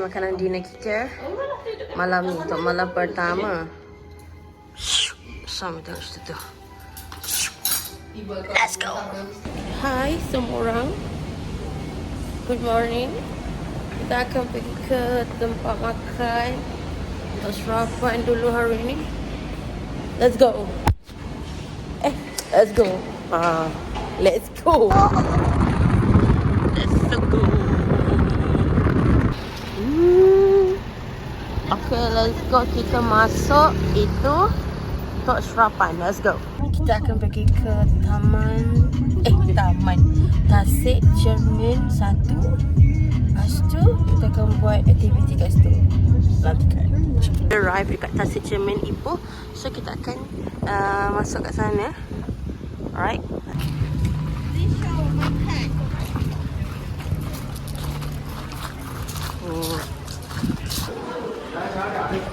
makanan dinner kita malam ni, untuk malam pertama. Sama tengok situ tu. Let's go. Hai semua orang. Good morning. Kita akan pergi ke tempat makan untuk sarapan dulu hari ni. Let's go. Let's go. Let's go. Let's go. Okay, let's go. Kita masuk itu untuk sarapan. Let's go. Kita akan pergi ke taman Tasik Cermin 1. Lepas tu kita akan buat aktiviti kat situ. Nantikan. Kita arrive dekat Tasik Cermin Ipoh. So kita akan masuk kat sana. Alright.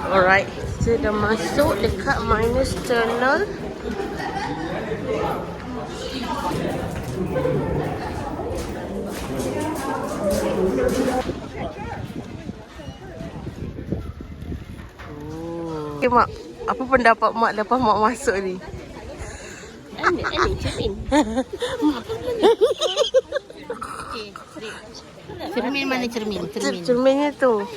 Alright, kita dah masuk dekat Miners Tunnel. Okay, Mak. Apa pendapat Mak lepas Mak masuk ni? Cermin. Cermin mana cermin? Cerminnya tu.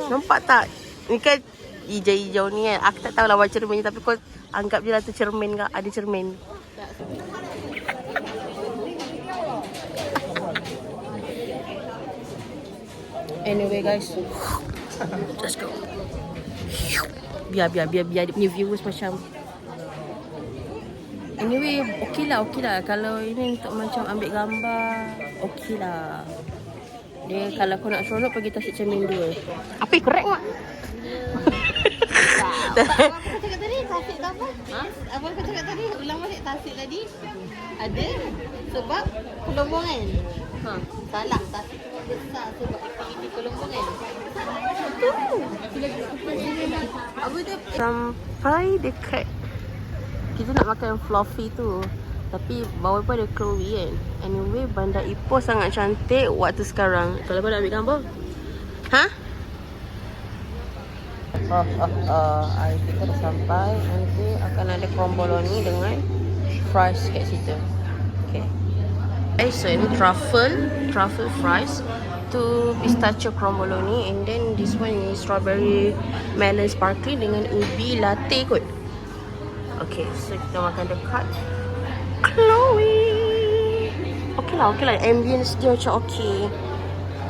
Nampak tak? Ni kan hijau-hijau ni kan. Aku tak tahu lah warna cerminnya, tapi kau anggap je lah tu cermin ke? Ada cermin. Anyway guys, let's go. Biar dia punya viewers macam. Anyway, okey lah. Kalau ini untuk macam ambil gambar, okey lah. Dia kalau kau nak seronok pergi Tasik Cermin 2. Apa yang correct, Mak? Apa kau cakap tadi? Tasik tak apa? Apa kau cakap tadi? Ulang balik Tasik tadi. Ada sebab Kelombong kan? Salah. Tasik tu besar sebab ini Kelombong kan? Apa tu? Sampai dekat kita nak makan fluffy tu, tapi bawah pun ada Chloe kan. Anyway, Bandar Ipoh sangat cantik waktu sekarang. Kalau kau nak ambil gambar, kita dah sampai. Nanti akan ada kromboloni dengan fries kat situ. Okay. So ini truffle fries, tu pistachio kromboloni, and then this one is strawberry melon sparkling dengan ubi latte kot. Okay, so kita makan dekat Chloe. Okay lah. Ambience dia macam okay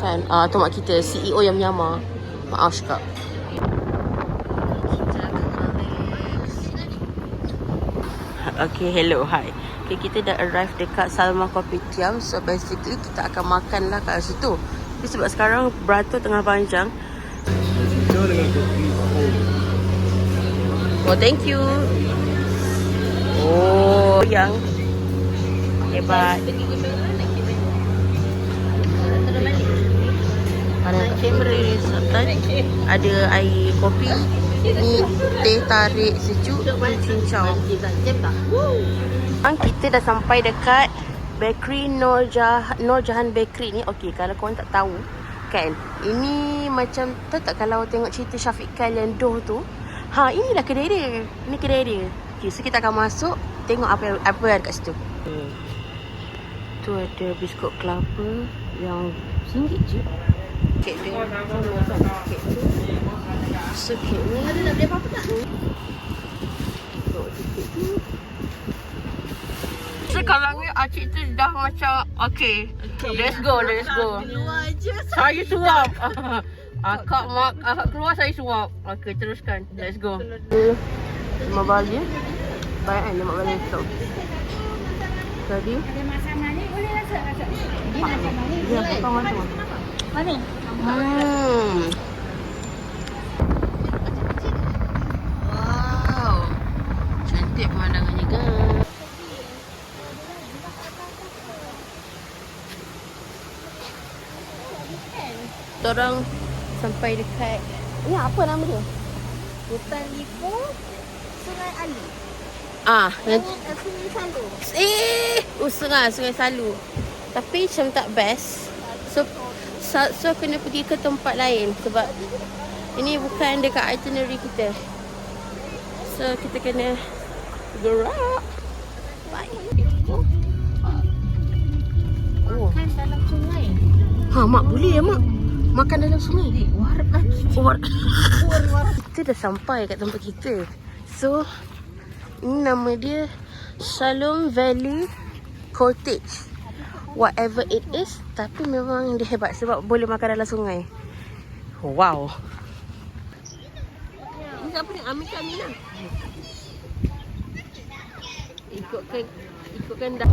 kan. Tu mak kita, CEO yang menyamar. Maaf cakap. Okay, hello, hi. Okay, kita dah arrive dekat Salma Kopitiam. So basically kita akan makan lah kat situ. Tapi sebab sekarang beratur tengah panjang. Oh, thank you. Oh, yang hebat. Ada air kopi, ni teh tarik sejuk, cincau. Kita dah sampai dekat Bakery Nur Jahan Bakery ni. Okey, kalau korang tak tahu kan, ini macam tahu tak kalau tengok cerita Syafiq Kyle yang Doh tu. Inilah kedai dia. Ini kedai dia. Okay, so kita akan masuk, tengok apa yang ada kat situ. Tu ada biskut kelapa yang RM1 je. Kek dia. Kek tu. So kek ni. Ada nak beli apa-apa tak? Tengok kek tu. Sekarang ni acik tu dah macam okay. Let's go. Keluar je. Saya suap. Akak keluar, saya suap. Okay, teruskan. Let's go. 5 bali. Baik kan 5 bali tu. Jadi Ada masalah ni boleh rasa. Dia masalah ni. dia potong macam Mana? Wow. Cantik pemandangannya guys. Orang sampai dekat ni apa nama dia? Hutan Lipo, Sungai Ali. Sungai Salu. Sungai Salu. Tapi macam tak best. So kena pergi ke tempat lain sebab ini bukan dekat itinerary kita. So kita kena gerak. Bye. Oh. Makan dalam sungai. Ha, mak boleh ya mak? Makan dalam sungai. Warap lagi. Kita dah sampai kat tempat kita. So ini nama dia Shalom Valley Cottage. Whatever it is, tapi memang dia hebat sebab boleh makan dalam sungai. Wow. Ini siapa ni? Amina. Ikutkan dah.